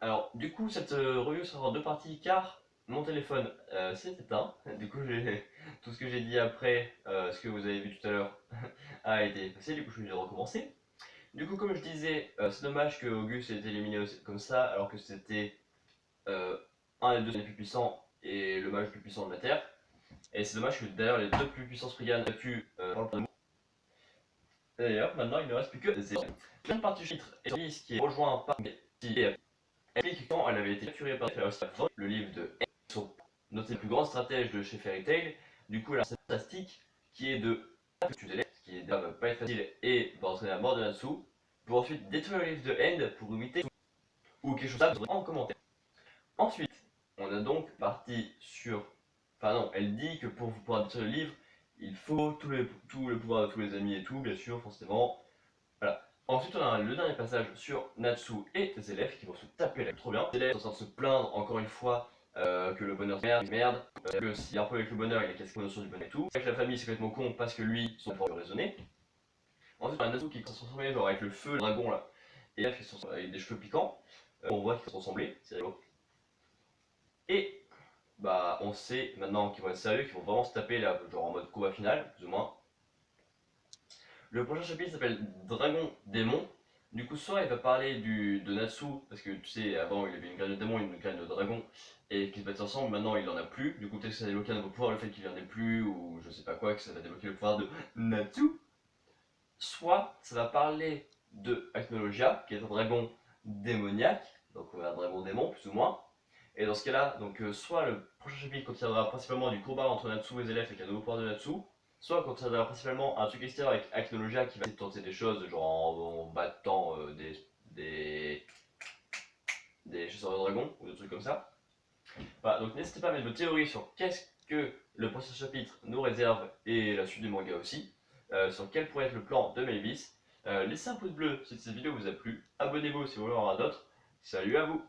Alors, du coup, cette review sera en deux parties car mon téléphone s'est éteint. Du coup, tout ce que j'ai dit après, ce que vous avez vu tout à l'heure, a été effacé. Du coup, je suis obligé de recommencer. Du coup, comme je disais, c'est dommage que Auguste ait été éliminé comme ça, alors que c'était euh, un des deux les plus puissants et le mage le plus puissant de la Terre. Et c'est dommage que d'ailleurs les deux plus puissants Spriggan aient pu par le plan de d'ailleurs, maintenant il ne reste plus que 0. La deuxième partie du chapitre est sur Lys qui est rejoint par qui explique quand elle avait été capturée par le livre de son noté le plus grand stratège de chez Fairy Tail. Du coup, elle a cette fantastique qui est de tuer des lettres, qui est va pas être facile et va entraîner la mort de Natsu, pour ensuite détruire le livre de End pour imiter ou quelque chose comme ça en commentaire. Ensuite, on a donc parti sur. Enfin, non, elle dit que pour pouvoir détruire le livre, il faut tout le pouvoir de tous les amis et tout, bien sûr, forcément. Voilà. Ensuite, on a le dernier passage sur Natsu et ses élèves qui vont se taper la trop bien. Les élèves sont en train de se plaindre encore une fois que le bonheur c'est merde, que s'il y a un problème avec le bonheur, il a cassé la notion du bonheur et tout. Avec la famille, c'est complètement con parce que lui, son fort raisonner. Ensuite, on a Natsu qui est transformé genre avec le feu, le dragon là, et là, qui sont avec des cheveux piquants. On voit qu'ils se ressembler, c'est rigolo. Et bah, on sait maintenant qu'ils vont être sérieux, qu'ils vont vraiment se taper là, genre en mode combat final, plus ou moins. Le prochain chapitre s'appelle Dragon Démon. Du coup, soit il va parler de Natsu, parce que tu sais, avant il avait une graine de démon et une graine de dragon, et qu'ils se battent ensemble, maintenant il en a plus. Du coup, peut-être que ça va débloquer un nouveau pouvoir, le fait qu'il en ait plus, ou je sais pas quoi, que ça va débloquer le pouvoir de Natsu. Soit ça va parler de Acnologia, qui est un dragon démoniaque, donc un dragon démon, plus ou moins. Et dans ce cas-là, donc soit le prochain chapitre contiendra principalement du combat entre Natsu et les élèves avec un nouveau pouvoir de Natsu, soit contiendra principalement un truc extérieur avec Acnologia qui va essayer de tenter des choses, genre en battant des chasseurs de dragons ou des trucs comme ça. Voilà, donc n'hésitez pas à mettre vos théories sur qu'est-ce que le prochain chapitre nous réserve et la suite du manga aussi, sur quel pourrait être le plan de Mavis. Laissez un pouce bleu si cette vidéo vous a plu, abonnez-vous si vous voulez en avoir d'autres. Salut à vous!